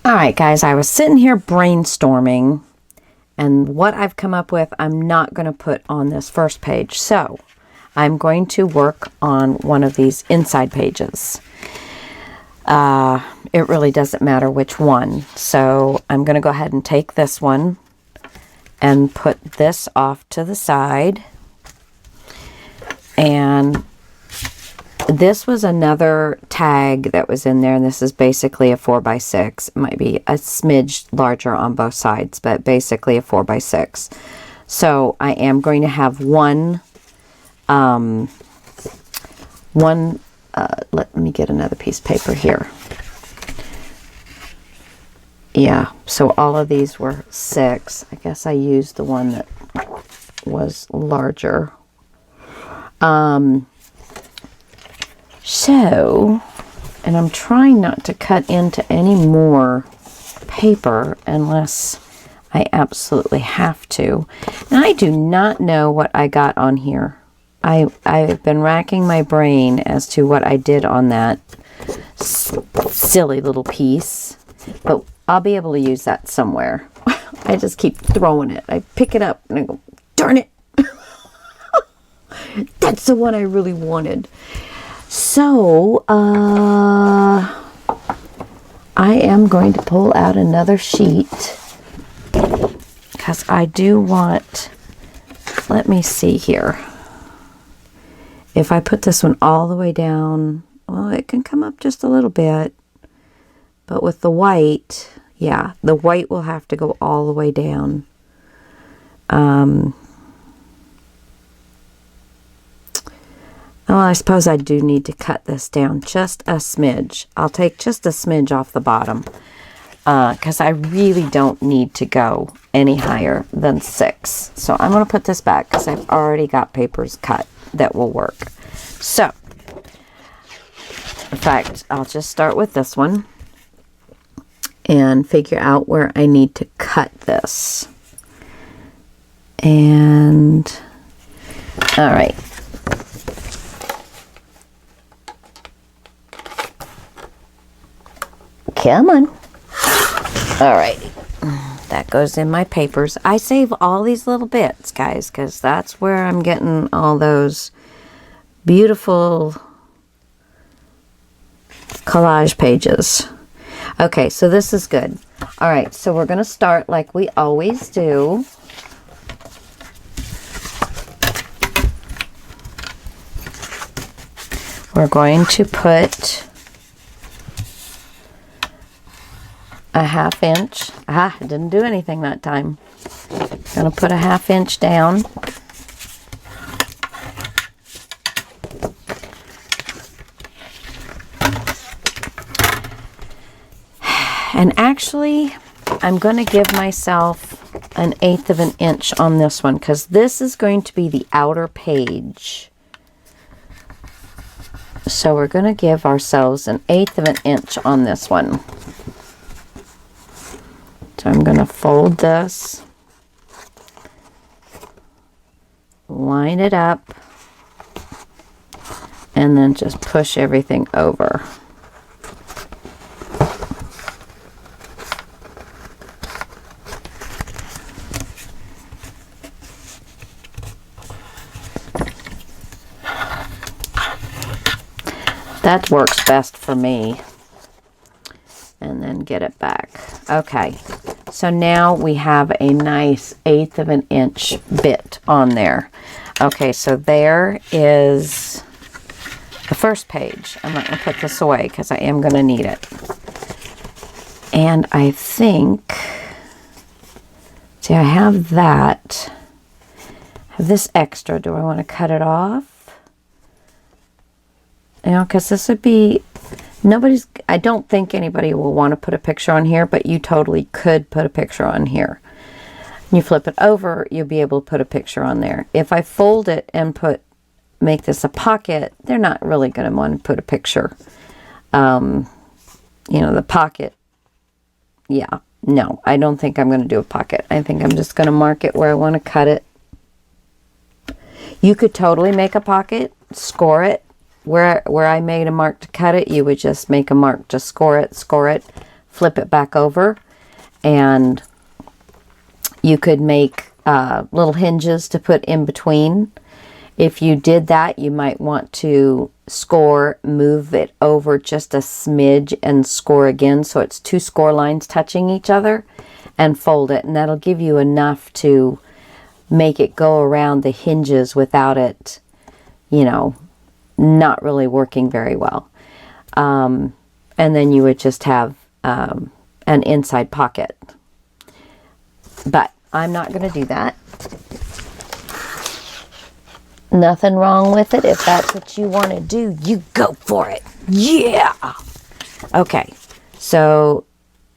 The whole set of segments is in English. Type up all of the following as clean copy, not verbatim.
All right, guys, I was sitting here brainstorming, and what I've come up with, I'm not going to put on this first page. So I'm going to work on one of these inside pages. It really doesn't matter which one. So I'm going to go ahead and take this one and put this off to the side. And this was another tag that was in there, and this is basically a 4x6. It might be a smidge larger on both sides, but basically a 4x6. So I am going to have one, let me get another piece of paper here. Yeah, so all of these were 6. I guess I used the one that was larger. So, and I'm trying not to cut into any more paper unless I absolutely have to. Now, I do not know what I got on here. I've been racking my brain as to what I did on that silly little piece, but I'll be able to use that somewhere. I just keep throwing it. I pick it up and I go, darn it. That's the one I really wanted. So, I am going to pull out another sheet because I do want, let me see here. If I put this one all the way down, well, it can come up just a little bit, but with the white, yeah, the white will have to go all the way down. Well, I suppose I do need to cut this down just a smidge. I'll take just a smidge off the bottom because I really don't need to go any higher than 6. So I'm going to put this back because I've already got papers cut that will work. So, in fact, I'll just start with this one and figure out where I need to cut this. And, all right. Come on. All right. That goes in my papers. I save all these little bits, guys, because that's where I'm getting all those beautiful collage pages. Okay, so this is good. All right, so we're going to start like we always do. We're going to put a 1/2 inch. I didn't do anything that time. Gonna put a 1/2 inch down. And actually, I'm gonna give myself an 1/8 of an inch on this one because this is going to be the outer page. So we're gonna give ourselves an 1/8 of an inch on this one. So I'm going to fold this, line it up, and then just push everything over. That works best for me. And then get it back. Okay, so now we have a nice 1/8 of an inch bit on there. Okay, so there is the first page. I'm not going to put this away because I am going to need it. And I think, see, I have that. I have this extra. Do I want to cut it off? You know, because this would be, I don't think anybody will want to put a picture on here, but you totally could put a picture on here. You flip it over, you'll be able to put a picture on there. If I fold it and make this a pocket, they're not really going to want to put a picture. You know, the pocket, yeah, no, I don't think I'm going to do a pocket. I think I'm just going to mark it where I want to cut it. You could totally make a pocket, score it. Where I made a mark to cut it, you would just make a mark to score it, flip it back over, and you could make little hinges to put in between. If you did that, you might want to score, move it over just a smidge and score again, so it's 2 score lines touching each other, and fold it, and that'll give you enough to make it go around the hinges without it, you know, not really working very well. And then you would just have an inside pocket. But I'm not going to do that. Nothing wrong with it. If that's what you want to do, you go for it. Yeah! Okay, so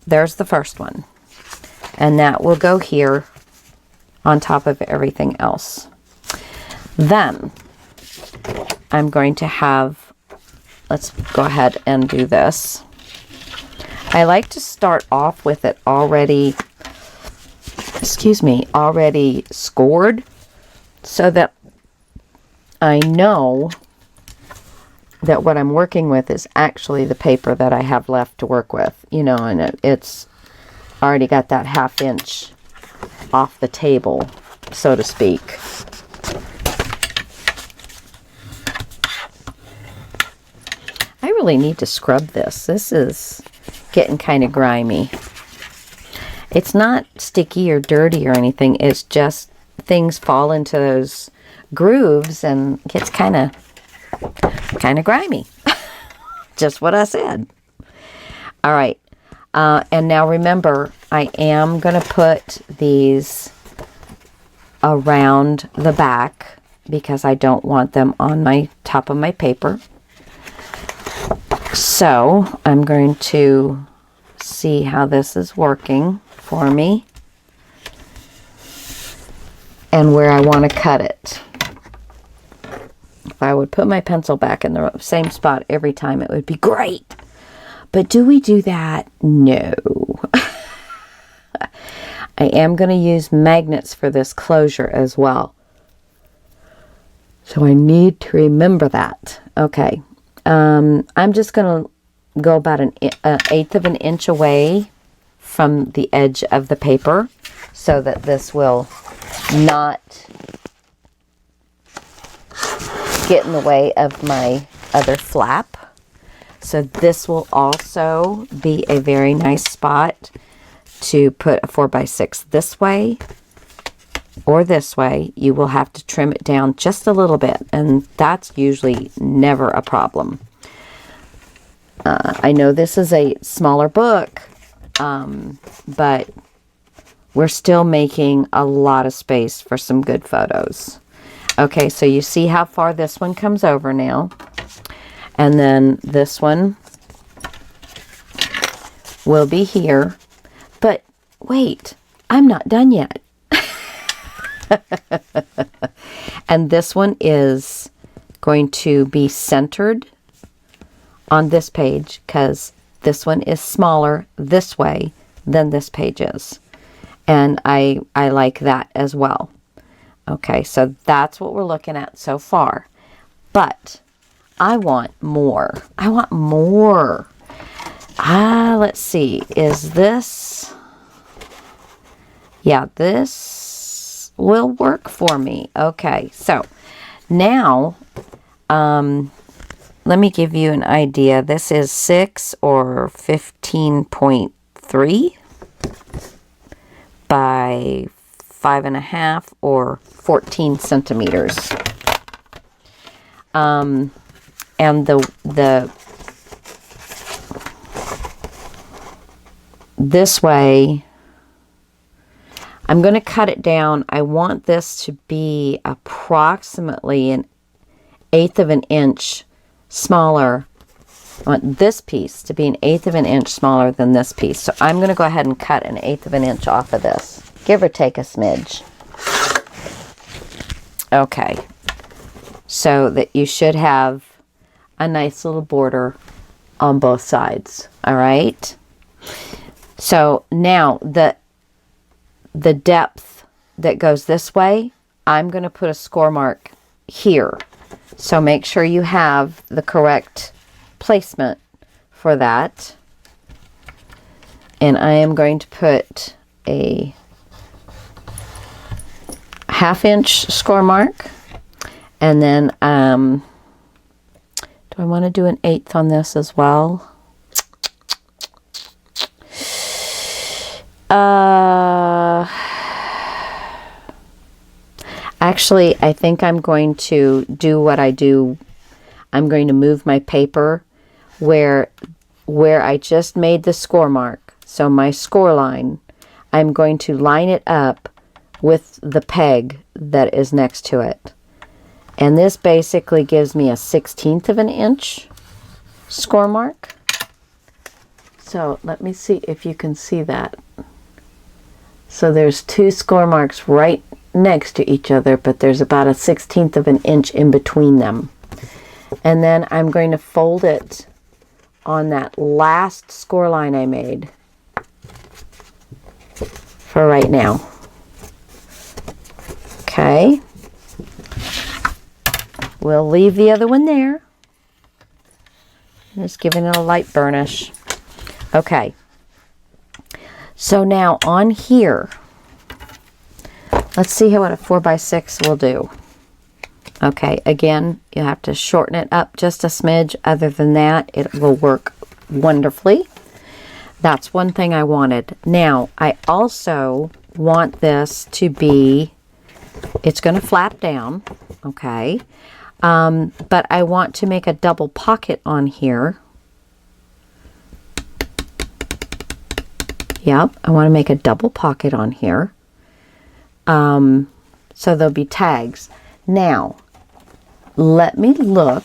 there's the first one. And that will go here on top of everything else. Then I'm going to have, let's go ahead and do this. I like to start off with it already, already scored, so that I know that what I'm working with is actually the paper that I have left to work with, you know, and it's already got that 1/2 inch off the table, so to speak. I really need to scrub this. This is getting kind of grimy. It's not sticky or dirty or anything. It's just things fall into those grooves and it gets kind of grimy. Just what I said. All right. And now remember, I am going to put these around the back because I don't want them on my top of my paper. So I'm going to see how this is working for me and where I want to cut it. If I would put my pencil back in the same spot every time, it would be great. But do we do that? No. I am going to use magnets for this closure as well. So I need to remember that. Okay. I'm just going to go about an 1/8 of an inch away from the edge of the paper so that this will not get in the way of my other flap. So this will also be a very nice spot to put a 4x6 this way or this way. You will have to trim it down just a little bit, and that's usually never a problem. I know this is a smaller book, but we're still making a lot of space for some good photos. Okay, so you see how far this one comes over now. And then this one will be here. But wait, I'm not done yet. And this one is going to be centered on this page because this one is smaller this way than this page is. And I like that as well. Okay, so that's what we're looking at so far. But I want more. I want more. Let's see. Is this... Yeah, this will work for me. Okay, so now, let me give you an idea. This is 6 or 15.3 by 5.5 or 14 centimeters. And this way, I'm going to cut it down. I want this to be approximately an 1/8 of an inch smaller. I want this piece to be an 1/8 of an inch smaller than this piece. So I'm going to go ahead and cut an 1/8 of an inch off of this. Give or take a smidge. Okay. So that you should have a nice little border on both sides. All right. So now the depth that goes this way, I'm going to put a score mark here. So make sure you have the correct placement for that. And I am going to put a 1/2 inch score mark. And then, do I want to do an 1/8 on this as well? Actually, I think I'm going to do what I do. I'm going to move my paper where I just made the score mark. So my score line, I'm going to line it up with the peg that is next to it. And this basically gives me a 1/16 of an inch score mark. So let me see if you can see that. So there's 2 score marks right next to each other, but there's about a 1/16 of an inch in between them. And then I'm going to fold it on that last score line I made for right now. Okay. We'll leave the other one there. Just giving it a light burnish. Okay. So now on here, let's see what a 4x6 will do. Okay, again, you have to shorten it up just a smidge. Other than that, it will work wonderfully. That's one thing I wanted. Now, I also want this to be, it's going to flap down, okay? But I want to make a double pocket on here. Yep, I want to make a double pocket on here. So there'll be tags. Now, let me look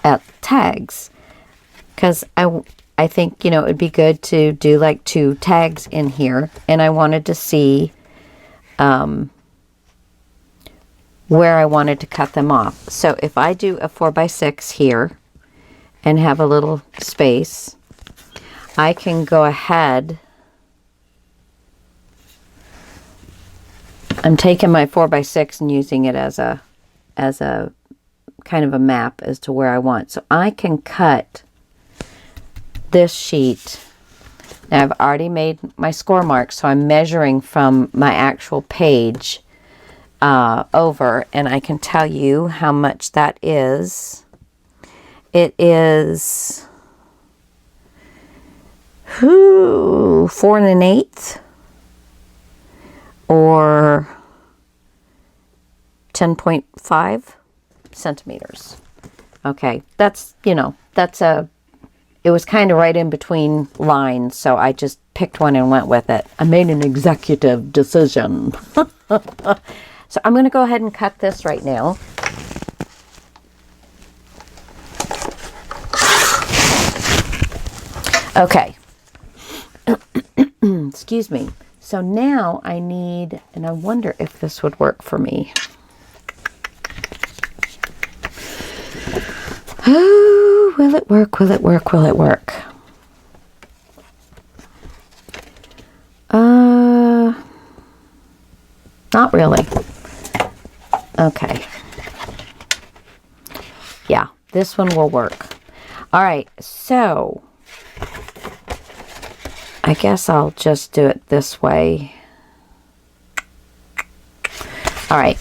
at tags, because I think, you know, it'd be good to do like 2 tags in here, and I wanted to see where I wanted to cut them off. So if I do a 4x6 here and have a little space, I can go ahead. I'm taking my 4x6 and using it as a kind of a map as to where I want. So I can cut this sheet. Now I've already made my score marks, so I'm measuring from my actual page over, and I can tell you how much that is. It is 4 1/8 or 10.5 centimeters. Okay, that's, you know, it was kind of right in between lines, so I just picked one and went with it. I made an executive decision. So I'm going to go ahead and cut this right now. Okay. Excuse me. So now I need, and I wonder if this would work for me. Oh, will it work? Will it work? Will it work? Not really. Okay. Yeah, this one will work. All right, so I guess I'll just do it this way. All right,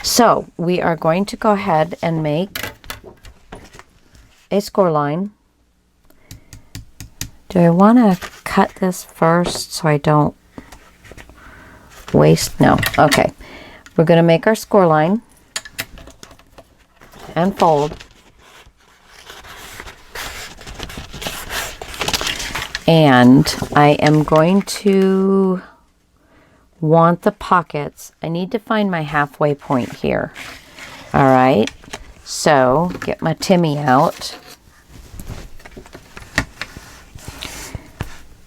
so we are going to go ahead and make a score line. Do I want to cut this first so I don't waste? No. Okay. We're going to make our score line and fold. And I am going to want the pockets. I need to find my halfway point here. All right. So get my Timmy out.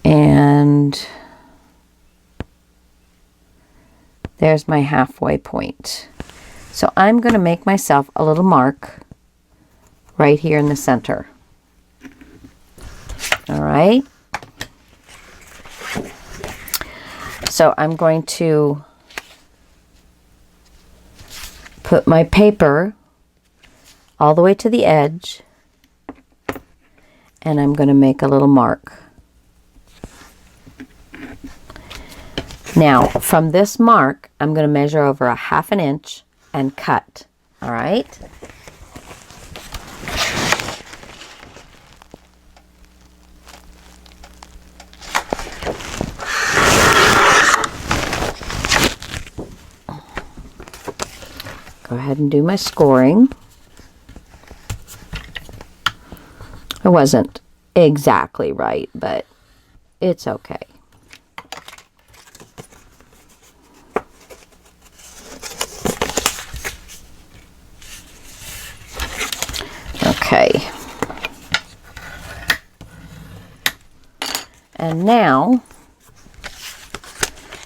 And there's my halfway point. So I'm going to make myself a little mark right here in the center. All right. So I'm going to put my paper all the way to the edge, and I'm going to make a little mark. Now, from this mark, I'm going to measure over a 1/2 inch and cut. All right? Go ahead and do my scoring. It wasn't exactly right, but it's okay. Okay. And now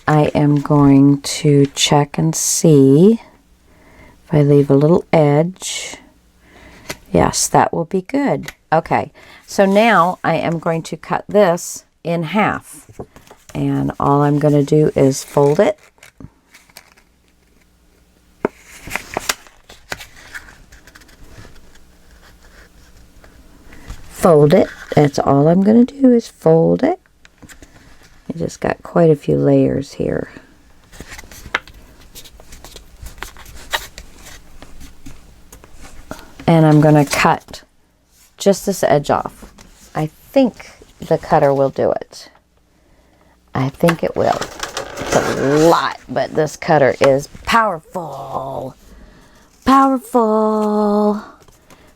I am going to check and see if I leave a little edge. Yes, that will be good. Okay, so now I am going to cut this in half. And all I'm going to do is fold it. Fold it. That's all I'm going to do is fold it. I just got quite a few layers here. And I'm going to cut just this edge off. I think the cutter will do it. I think it will. It's a lot, but this cutter is powerful. Powerful.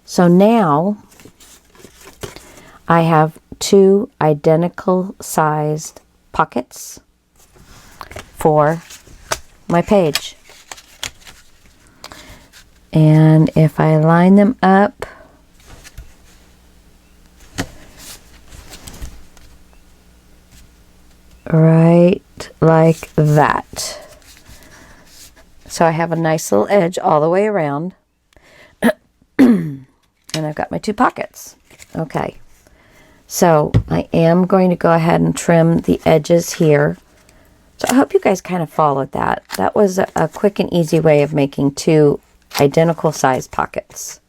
So now I have 2 identical sized pockets for my page. And if I line them up right like that. So I have a nice little edge all the way around. And I've got my 2 pockets. Okay. So I am going to go ahead and trim the edges here. So I hope you guys kind of followed that. That was a quick and easy way of making 2 identical size pockets.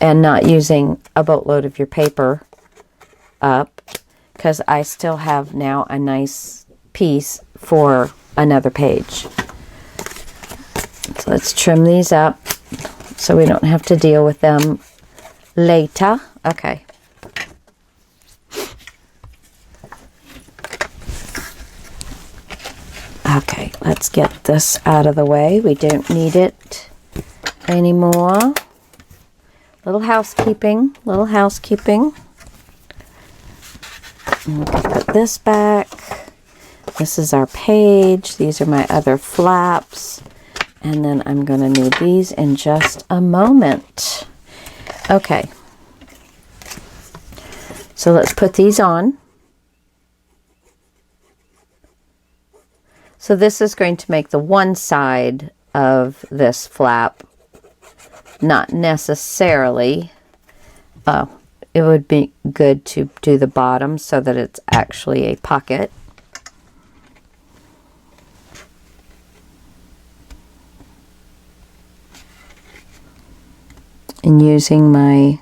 And not using a boatload of your paper up, because I still have now a nice piece for another page. So let's trim these up so we don't have to deal with them later. Okay. Okay, let's get this out of the way. We don't need it anymore. Little housekeeping, little housekeeping. Okay, put this back. This is our page. These are my other flaps. And then I'm going to need these in just a moment. Okay. So let's put these on. So this is going to make the one side of this flap, not necessarily, it would be good to do the bottom so that it's actually a pocket. And using my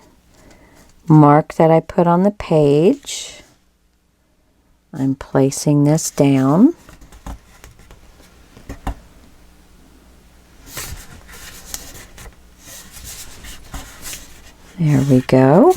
mark that I put on the page, I'm placing this down. There we go.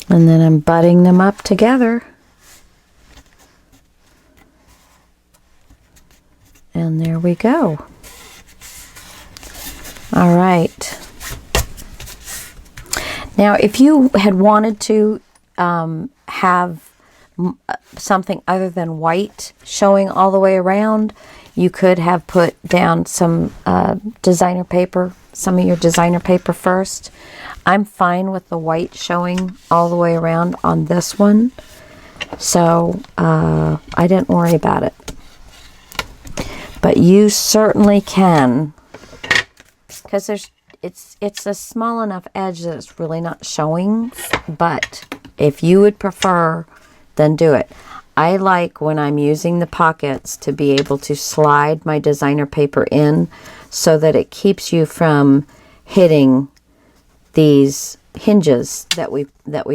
And then I'm butting them up together. And there we go. All right. Now, if you had wanted to have something other than white showing all the way around, you could have put down some designer paper, some of your designer paper first. I'm fine with the white showing all the way around on this one, so I didn't worry about it. But you certainly can because it's a small enough edge that it's really not showing. But if you would prefer, then do it. I like when I'm using the pockets to be able to slide my designer paper in so that it keeps you from hitting these hinges that we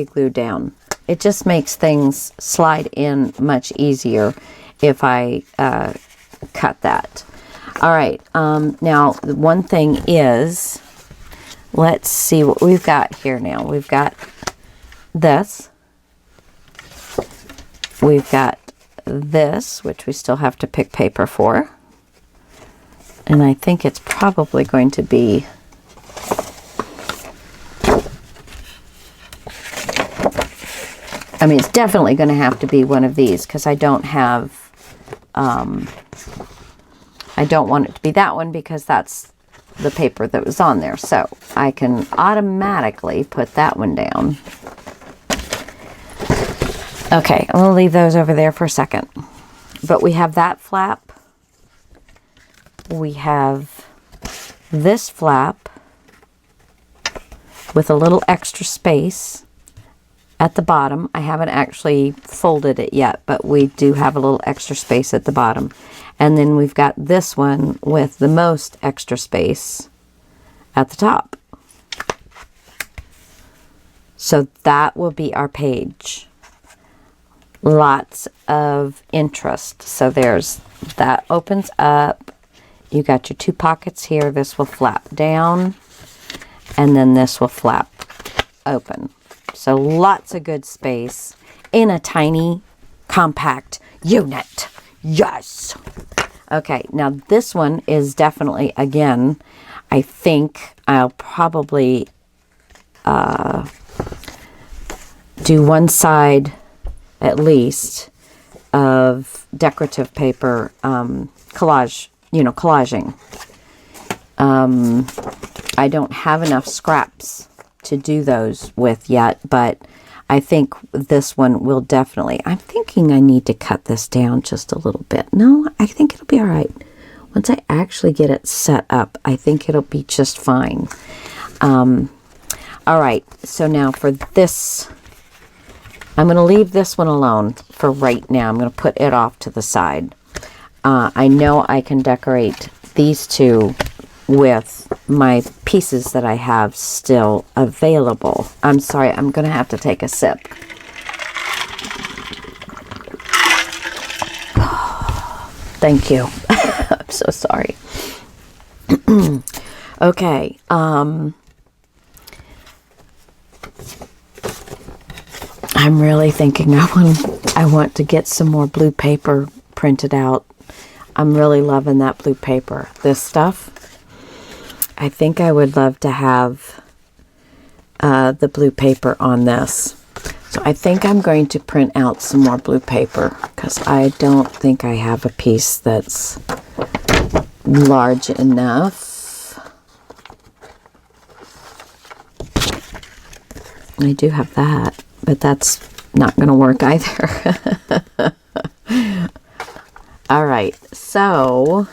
glue down. It just makes things slide in much easier if I cut that. All right, now one thing is, let's see what we've got here now. We've got this. We've got this, which we still have to pick paper for. And I think it's probably going to be it's definitely going to have to be one of these because I don't have, I don't want it to be that one because that's the paper that was on there. So I can automatically put that one down. Okay, I'm going to leave those over there for a second. But we have that flap. We have this flap with a little extra space at the bottom. I haven't actually folded it yet, but we do have a little extra space at the bottom. And then we've got this one with the most extra space at the top. So that will be our page. Lots of interest. So there's, that opens up. You got your two pockets here. This will flap down, and then this will flap open. So lots of good space in a tiny, compact unit. Yes. Okay, now this one is definitely, again, I think I'll probably do one side at least of decorative paper collage, collaging. I don't have enough scraps to do those with yet, but I think this one will definitely, I'm thinking I need to cut this down just a little bit. No, I think it'll be all right. Once I actually get it set up, I think it'll be just fine. All right, so now for this, I'm going to leave this one alone for right now. I'm going to put it off to the side. I know I can decorate these two with my pieces that I have still available. I'm sorry, I'm going to have to take a sip. Thank you. I'm so sorry. Okay. I'm really thinking I want to get some more blue paper printed out. I'm really loving that blue paper. This stuff, I think I would love to have the blue paper on this. So I think I'm going to print out some more blue paper because I don't think I have a piece that's large enough. I do have that, but that's not going to work either. All right, so,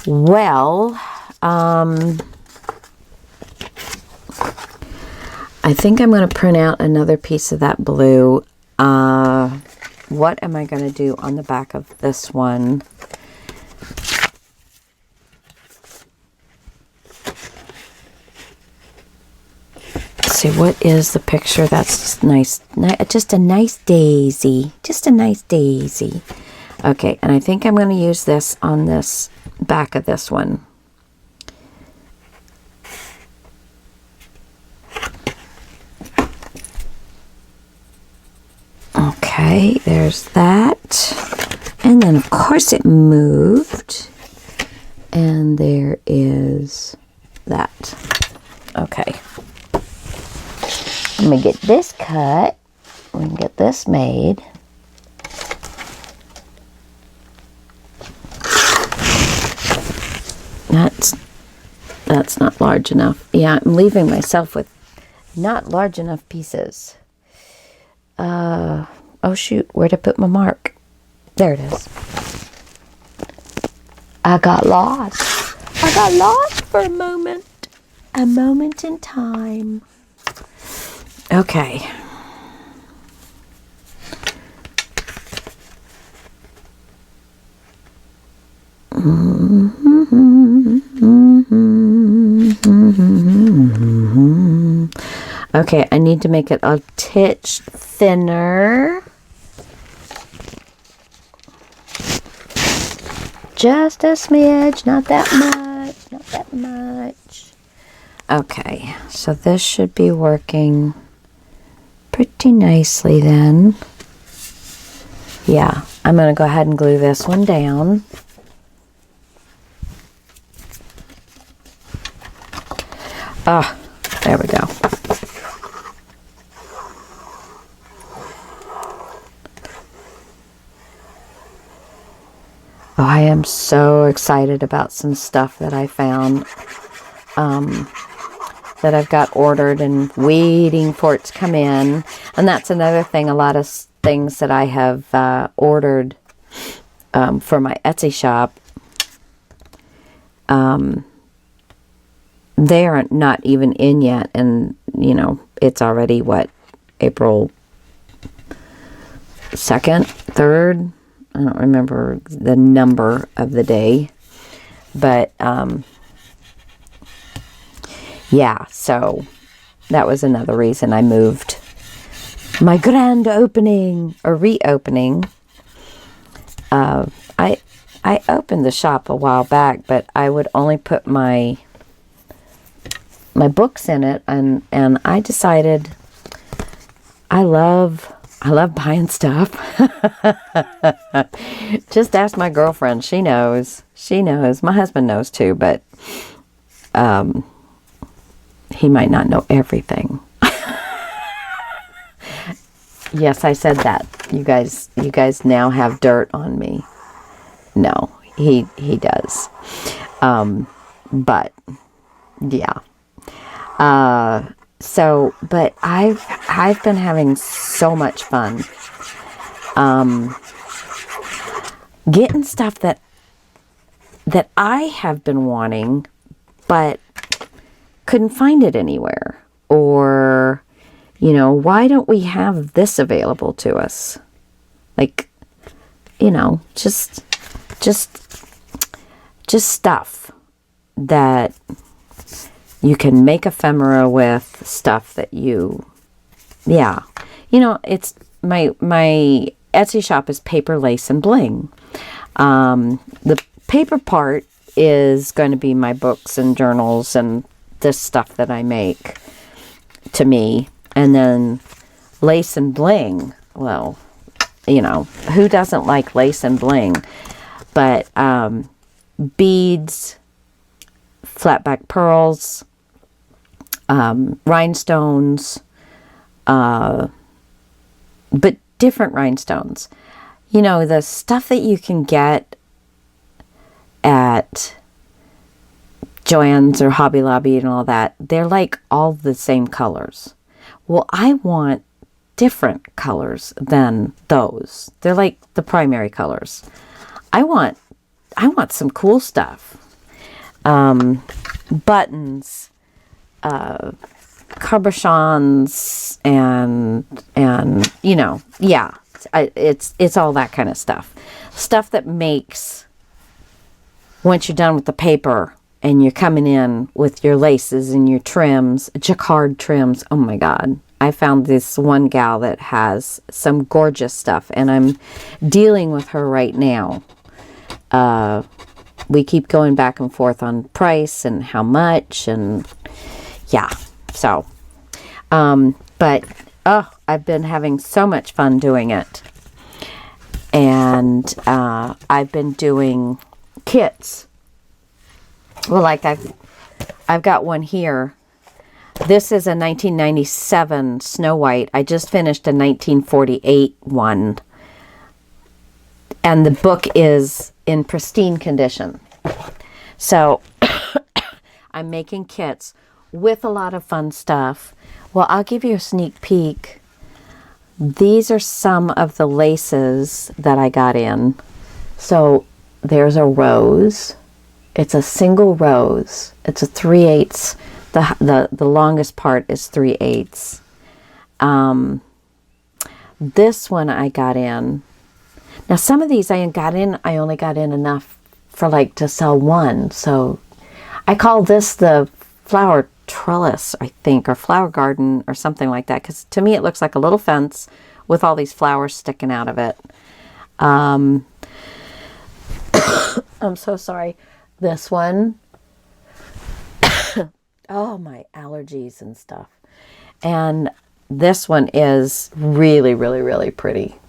well, I think I'm going to print out another piece of that blue. What am I going to do on the back of this one? Let's see, what is the picture? That's nice. Just a nice daisy. Just a nice daisy. Okay, and I think I'm going to use this on this back of this one. Okay, there's that. And then, of course, it moved. And there is that. Okay. Let me get this cut. We can get this made. That's not large enough. Yeah, I'm leaving myself with not large enough pieces. Oh shoot, where'd I put my mark? There it is. I got lost. I got lost. for a moment in time. Okay. Okay, I need to make it a titch thinner. Just a smidge, not that much, not that much. Okay, so this should be working pretty nicely then. Yeah, I'm going to go ahead and glue this one down. Ah, there we go. Oh, I am so excited about some stuff that I found that I've got ordered and waiting for it to come in. And that's another thing, a lot of things that I have ordered for my Etsy shop. They are not even in yet, and you know, it's already what, April 2nd, 3rd? I don't remember the number of the day, but yeah, so that was another reason I moved my grand opening or reopening. I opened the shop a while back, but I would only put my books in it, and I decided I love buying stuff. Just ask my girlfriend. She knows. My husband knows too, but he might not know everything. Yes, I said that. You guys now have dirt on me. No, he does. But yeah. So, but I've been having so much fun getting stuff that I have been wanting, but couldn't find it anywhere. Or, you know, why don't we have this available to us? Like, you know, just stuff that you can make ephemera with, stuff that yeah. You know, it's my Etsy shop is paper, lace, and bling. The paper part is going to be my books and journals and this stuff that I make to me. And then lace and bling, well, you know, who doesn't like lace and bling? But beads, flat back pearls, rhinestones, but different rhinestones. You know, the stuff that you can get at Joann's or Hobby Lobby and all that, they're like all the same colors. Well, I want different colors than those. They're like the primary colors. I want some cool stuff. Buttons, cabochons, and you know, yeah, it's all that kind of stuff. Stuff that makes, once you're done with the paper and you're coming in with your laces and your trims, jacquard trims. Oh my God. I found this one gal that has some gorgeous stuff, and I'm dealing with her right now. We keep going back and forth on price and how much, and yeah, so, but, I've been having so much fun doing it. And, I've been doing kits. Well, like I've got one here. This is a 1997 Snow White. I just finished a 1948 one. And the book is in pristine condition. So I'm making kits with a lot of fun stuff. Well, I'll give you a sneak peek. These are some of the laces that I got in. So there's a rose. It's a single rose. It's a 3/8. The longest part is 3/8. This one I got in. Now some of these I only got in enough for like to sell one. So I call this the Flower Trellis, I think, or Flower Garden or something like that. Because to me it looks like a little fence with all these flowers sticking out of it. I'm so sorry. This one. Oh, my allergies and stuff. And this one is really, really, really pretty.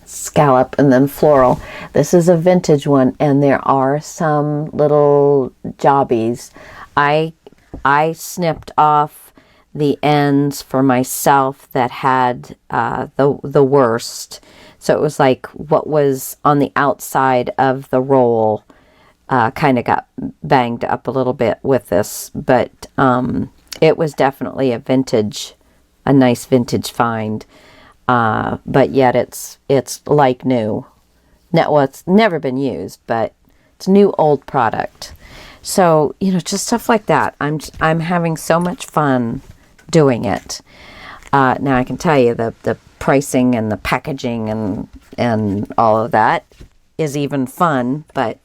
Scallop and then floral. This is a vintage one, and there are some little jobbies. I snipped off the ends for myself that had the worst. So it was like what was on the outside of the roll kind of got banged up a little bit with this, but it was definitely a nice vintage find. But yet it's like new. Well, it's never been used, but it's new old product. So, just stuff like that. I'm having so much fun doing it. Now I can tell you the pricing and the packaging and all of that is even fun, but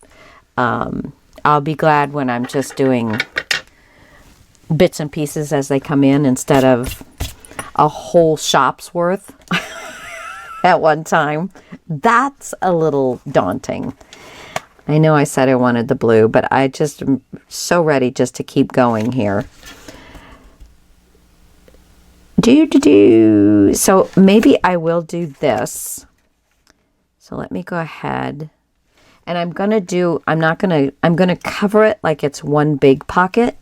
I'll be glad when I'm just doing bits and pieces as they come in instead of a whole shop's worth at one time. That's a little daunting. I know I said I wanted the blue, but I just am so ready just to keep going here. So maybe I will do this. So let me go ahead. And I'm going to cover it like it's one big pocket.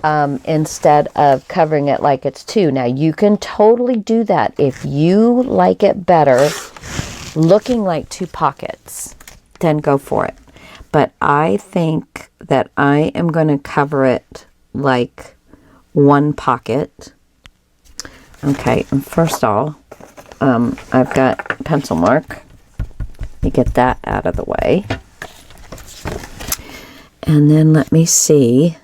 Instead of covering it like it's two. Now you can totally do that if you like it better looking like two pockets, then go for it. But I think that I am going to cover it like one pocket. Okay, and first of all, I've got pencil mark. Let me get that out of the way. And then let me see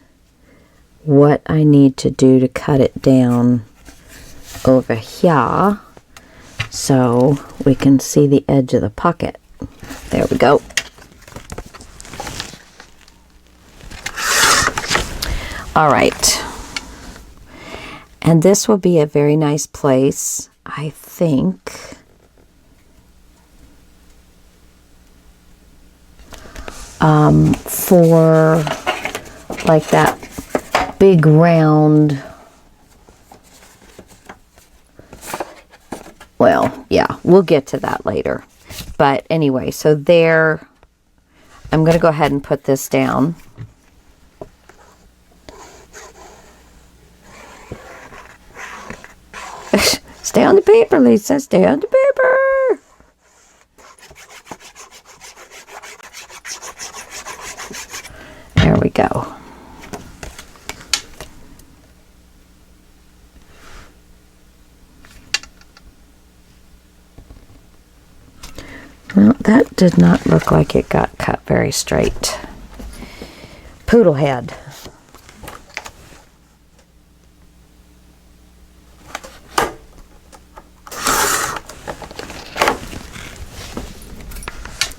what I need to do to cut it down over here so we can see the edge of the pocket. There we go. All right. And this will be a very nice place, I think. For like that big round, well, yeah, we'll get to that later. But anyway, so there, I'm going to go ahead and put this down. Stay on the paper, Lisa. Stay on the paper. There we go. Well, that did not look like it got cut very straight. Poodle head.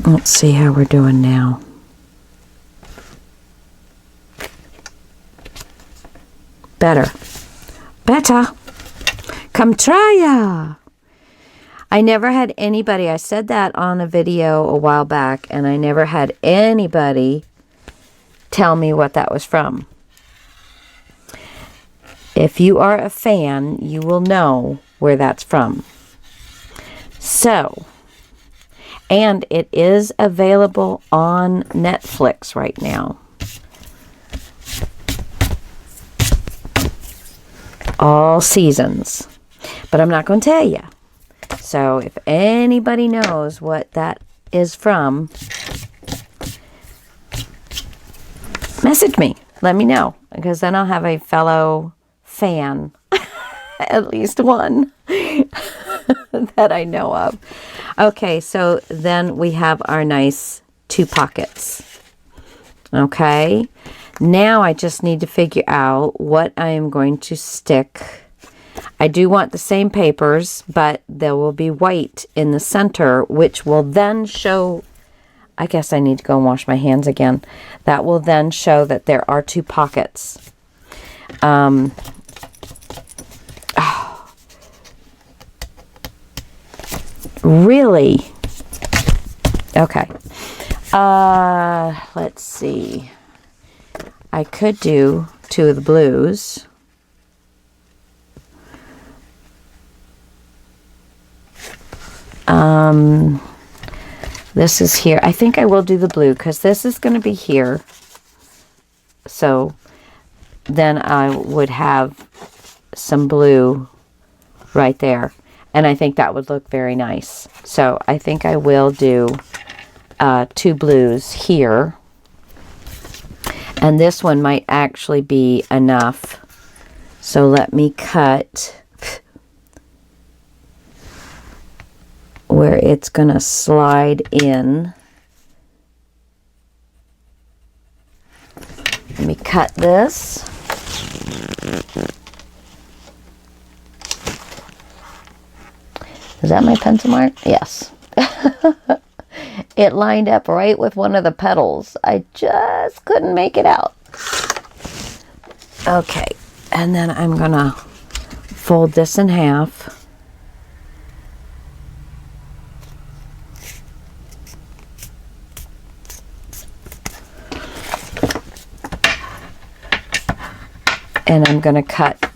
Let's see how we're doing now. Better. Come try ya. I never had anybody, I said that on a video a while back, and I never had anybody tell me what that was from. If you are a fan, you will know where that's from. So, and it is available on Netflix right now. All seasons. But I'm not going to tell you. So if anybody knows what that is from, message me. Let me know. Because then I'll have a fellow fan. At least one. That I know of. Okay, so then we have our nice 2 pockets. Okay, now I just need to figure out what I am going to stick. I do want the same papers, but there will be white in the center, which will then show, I guess I need to go and wash my hands again. That will then show that there are 2 pockets. Really? Okay. Let's see. I could do 2 of the blues. This is here. I think I will do the blue because this is going to be here. So then I would have some blue right there. And I think that would look very nice. So I think I will do 2 blues here. And this one might actually be enough. So let me cut where it's going to slide in. Let me cut this. Is that my pencil mark? Yes. It lined up right with one of the petals. I just couldn't make it out. Okay, and then I'm going to fold this in half. And I'm going to cut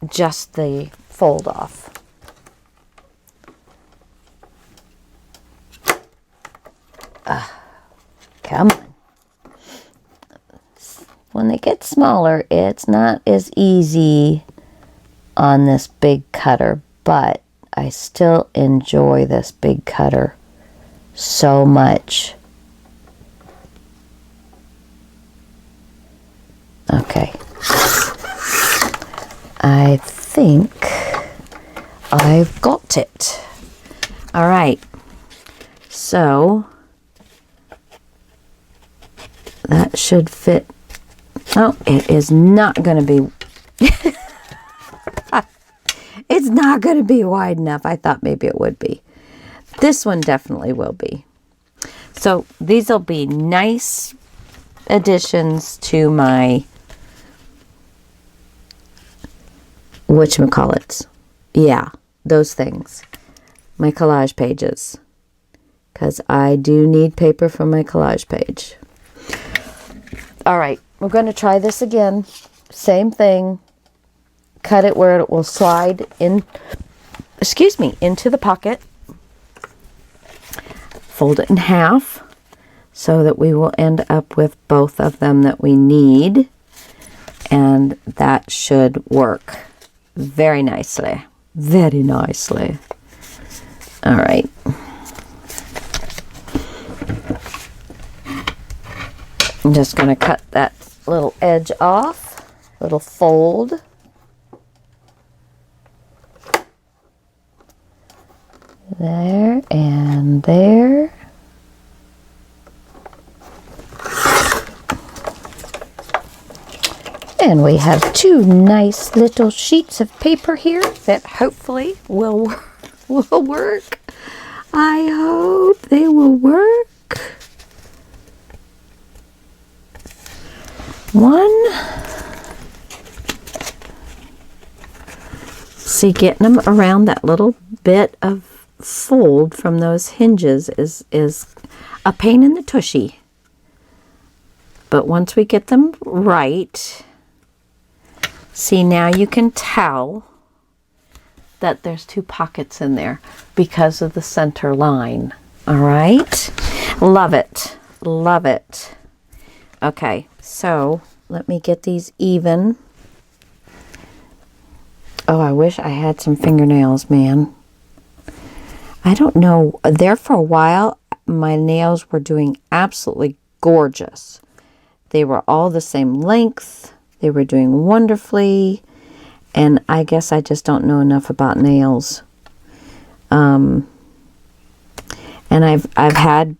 just the fold off. Come on. When they get smaller, it's not as easy on this big cutter, but I still enjoy this big cutter so much. Okay. I think I've got it. All right. So that should fit. Oh, it is not going to be. It's not going to be wide enough. I thought maybe it would be. This one definitely will be. So these will be nice additions to my whatchamacallits. Yeah, those things. My collage pages. Because I do need paper for my collage page. All right, we're going to try this again. Same thing. Cut it where it will slide in, into the pocket. Fold it in half so that we will end up with both of them that we need. And that should work very nicely. Very nicely. All right. I'm just going to cut that little edge off, little fold. There and there. And we have 2 nice little sheets of paper here that hopefully will work. I hope they will work. One. See, getting them around that little bit of fold from those hinges is a pain in the tushy. But once we get them right, see, now you can tell that there's 2 pockets in there because of the center line. All right. Love it. Love it. Okay, so let me get these even. Oh, I wish I had some fingernails, man. I don't know. There for a while, my nails were doing absolutely gorgeous. They were all the same length. They were doing wonderfully. And I guess I just don't know enough about nails. And I've had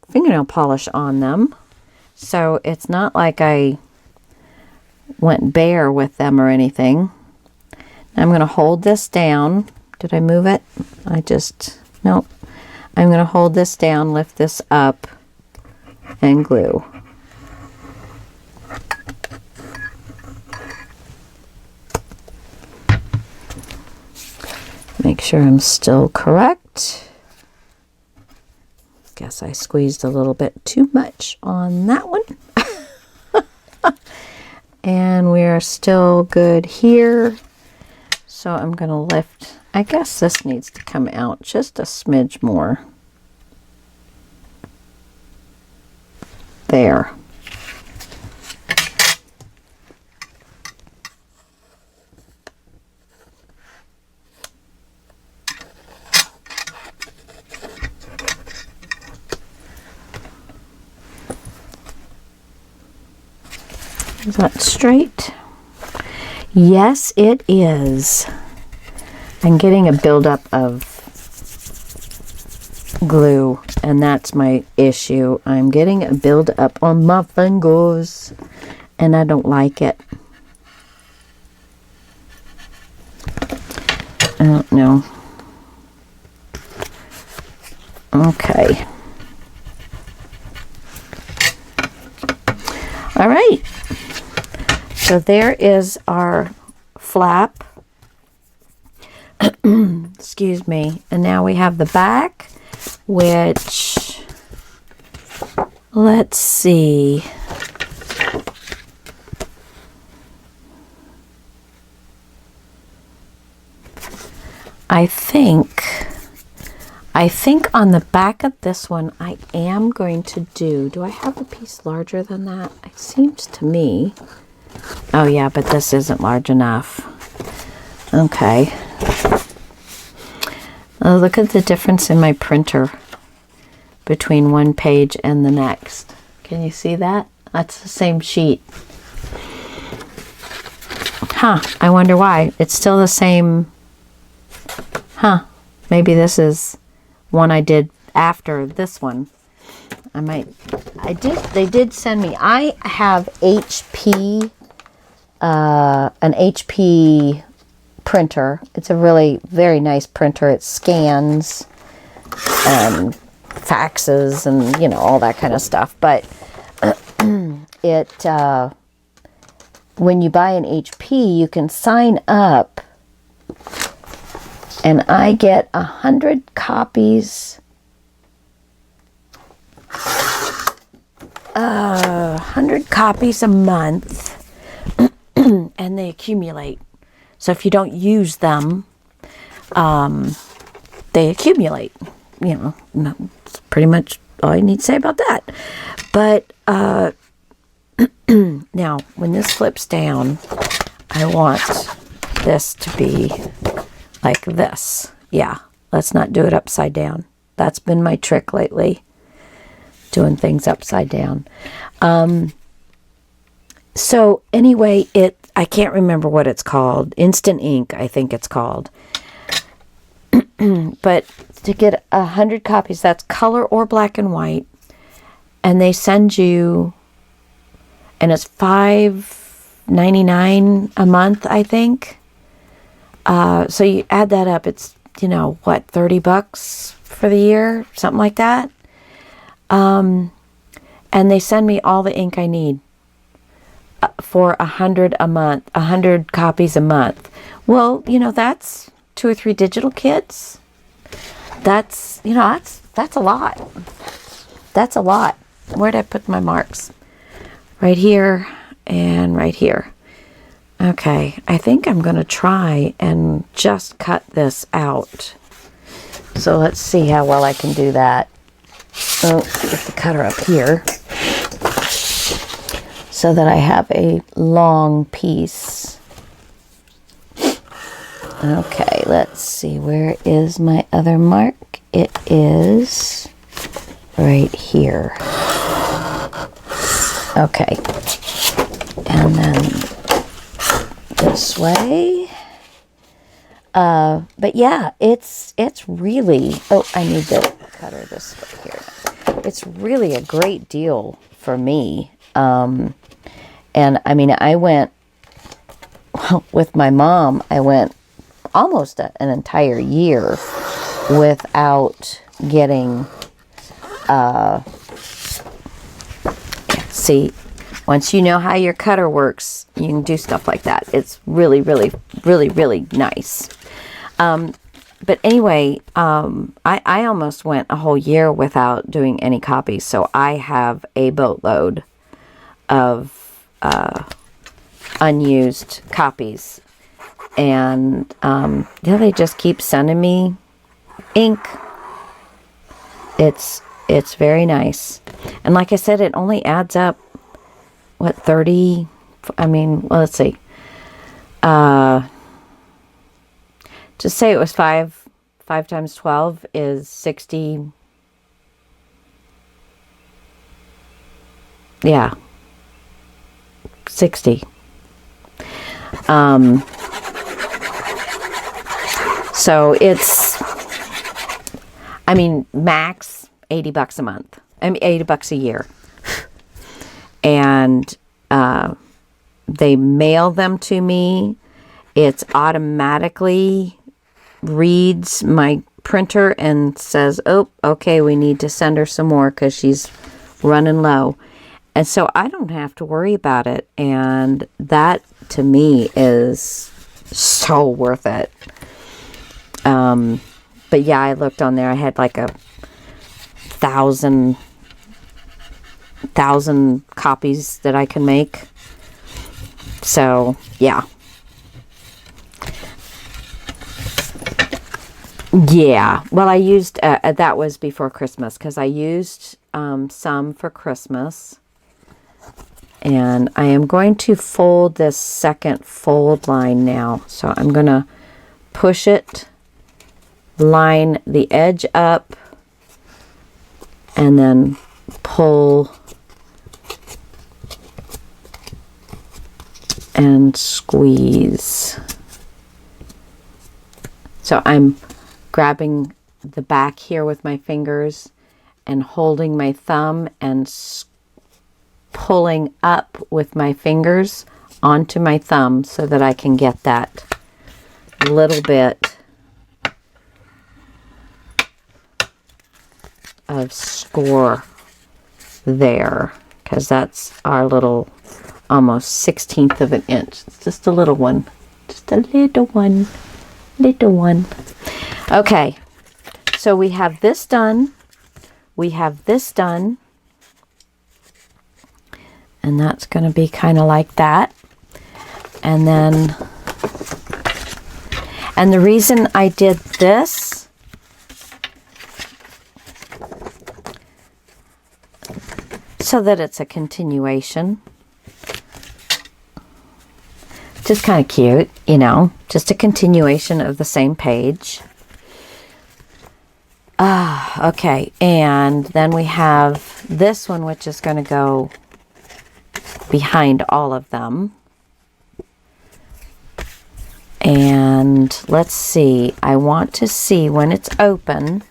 fingernail polish on them, so it's not like I went bare with them or anything. I'm going to hold this down. Did I move it? Nope. I'm going to hold this down, lift this up, and glue. Make sure I'm still correct. Guess I squeezed a little bit too much on that one. And we're still good here. So I'm going to lift. I guess this needs to come out just a smidge more. There. Is that straight? Yes, it is. I'm getting a buildup of glue, and that's my issue. I'm getting a buildup on my fingers, and I don't like it. I don't know. Okay. All right. So there is our flap. Excuse me. And now we have the back, which, let's see. I think on the back of this one, I am going to do I have a piece larger than that? It seems to me. Oh yeah, but this isn't large enough. Okay. Oh, look at the difference in my printer between one page and the next. Can you see that? That's the same sheet. Huh, I wonder why. It's still the same. Huh, maybe this is one I did after this one. They did send me, I have HP, an HP printer. It's a really very nice printer. It scans and faxes and, you know, all that kind of stuff. But when you buy an HP, you can sign up, and I get 100 copies. 100 copies a month, and they accumulate. So if you don't use them, they accumulate. You know, that's pretty much all I need to say about that. But now, when this flips down, I want this to be like this. Yeah, let's not do it upside down. That's been my trick lately, doing things upside down. So anyway, I can't remember what it's called. Instant ink, I think it's called. But to get 100 copies, that's color or black and white, and they send you, and it's $5.99 a month, I think. So you add that up, it's, you know, what, $30 for the year, something like that. And they send me all the ink I need for 100 a month, 100 copies a month. Well, you know, that's 2 or 3 digital kits. That's, you know, that's a lot. That's a lot. Where'd I put my marks? Right here and right here. Okay, I think I'm going to try and just cut this out. So let's see how well I can do that. Oh, get the cutter up here so that I have a long piece. Okay, let's see. Where is my other mark? It is right here. Okay. And then this way. But yeah, it's really, oh, I need the cutter this way here. It's really a great deal for me. And I mean, I went, with my mom, I went almost an entire year without getting, see, once you know how your cutter works, you can do stuff like that. It's really, really, really, really nice. But anyway, I almost went a whole year without doing any copies. So I have a boatload of unused copies. And yeah, they just keep sending me ink. It's very nice. And like I said, it only adds up, what, 30? I mean, well, let's see. Just say it was 5 times 12 is 60. Yeah. 60. So it's, I mean, max $80 a month. I mean, $80 a year. And they mail them to me. It's automatically reads my printer and says, oh, okay, we need to send her some more because she's running low. And so I don't have to worry about it. And that, to me, is so worth it. But yeah, I looked on there. I had like 1,000 copies that I can make. So yeah. Yeah, well, I used, that was before Christmas, because I used some for Christmas. And I am going to fold this second fold line now. So I'm going to push it, line the edge up, and then pull and squeeze. So I'm grabbing the back here with my fingers and holding my thumb and pulling up with my fingers onto my thumb so that I can get that little bit of score there, because that's our little almost 1/16 of an inch. It's just a little one, just a little one. Okay, so we have this done. We have this done. And that's going to be kind of like that. And then, and the reason I did this, so that it's a continuation. Just kind of cute, you know, just a continuation of the same page. Okay, and then we have this one, which is going to go behind all of them. And let's see, I want to see when it's open.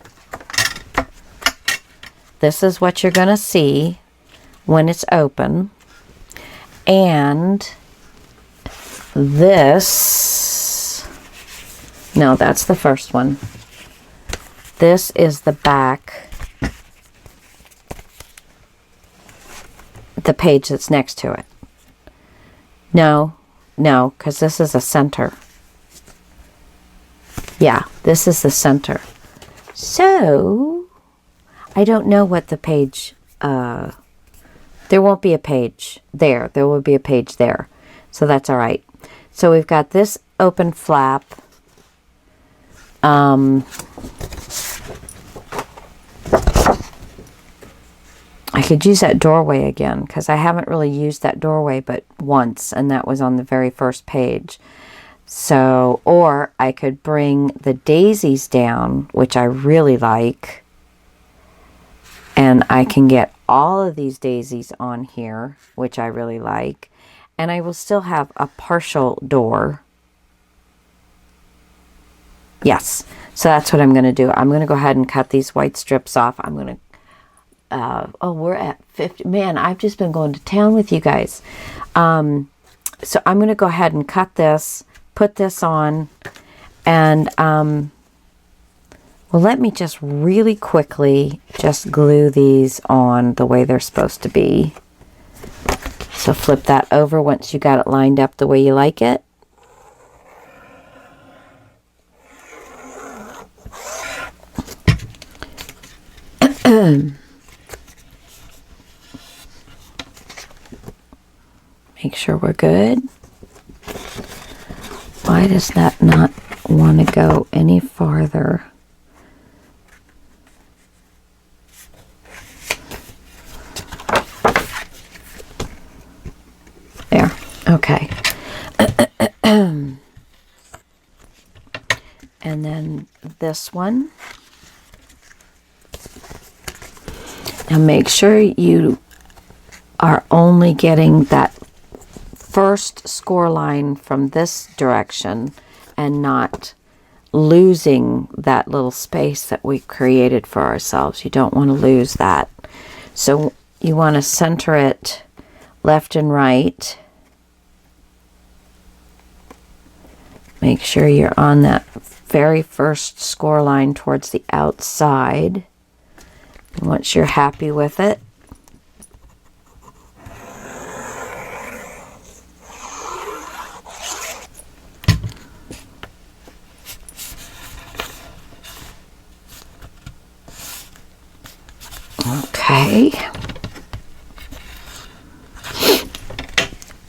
This is what you're going to see when it's open. And this, no, that's the first one. This is the back, the page that's next to it. No, because this is a center. Yeah, this is the center. So, I don't know what the page, there won't be a page there. There will be a page there. So that's all right. So we've got this open flap. I could use that doorway again, because I haven't really used that doorway but once, and that was on the very first page. So, or I could bring the daisies down, which I really like, and I can get all of these daisies on here, which I really like, and I will still have a partial door. Yes. So that's what I'm going to do. I'm going to go ahead and cut these white strips off. I'm going to, oh, we're at 50. Man, I've just been going to town with you guys. So I'm going to go ahead and cut this, put this on, and, well, let me just really quickly just glue these on the way they're supposed to be. So flip that over once you got it lined up the way you like it. Make sure we're good. Why does that not want to go any farther? There. Okay. And then this one. Now make sure you are only getting that first score line from this direction and not losing that little space that we created for ourselves. You don't want to lose that. So you want to center it left and right. Make sure you're on that very first score line towards the outside. And once you're happy with it, okay.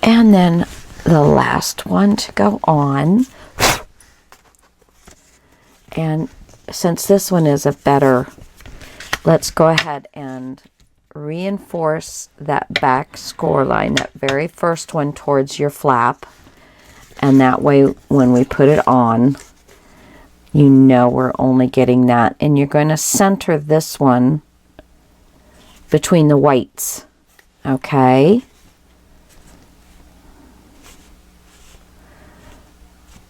And then the last one to go on. And since this one is a better, let's go ahead and reinforce that back score line, that very first one towards your flap. And that way, when we put it on, you know we're only getting that. And you're going to center this one between the whites. Okay.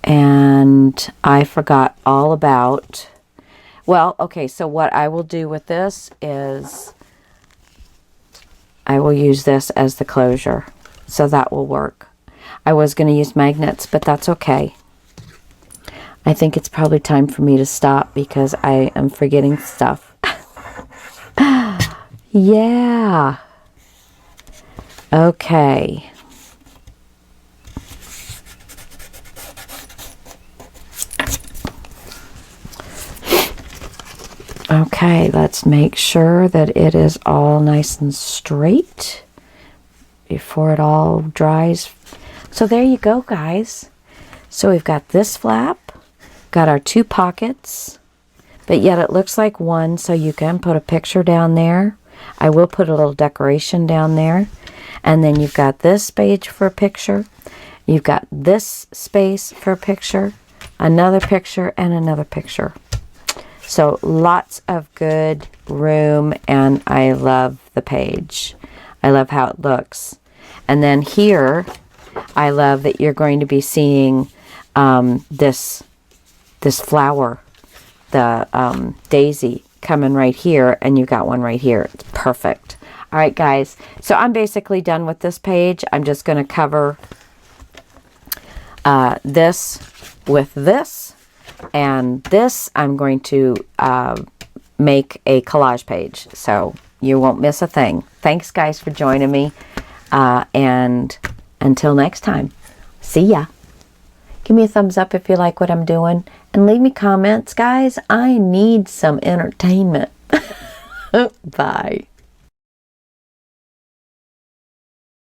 And I forgot all about, well, okay, so what I will do with this is I will use this as the closure. So that will work. I was going to use magnets, but that's okay. I think it's probably time for me to stop because I am forgetting stuff. Yeah. Okay. Okay, let's make sure that it is all nice and straight before it all dries. So there you go, guys. So we've got this flap, got our two pockets, but yet it looks like one, so you can put a picture down there. I will put a little decoration down there. And then you've got this page for a picture. You've got this space for a picture, another picture, and another picture. So lots of good room, and I love the page. I love how it looks. And then here, I love that you're going to be seeing this flower, the daisy coming right here, and you've got one right here. It's perfect. All right, guys. So I'm basically done with this page. I'm just going to cover this with this. And this, I'm going to make a collage page, so you won't miss a thing. Thanks, guys, for joining me. And until next time, see ya. Give me a thumbs up if you like what I'm doing. And leave me comments, guys. I need some entertainment. Bye.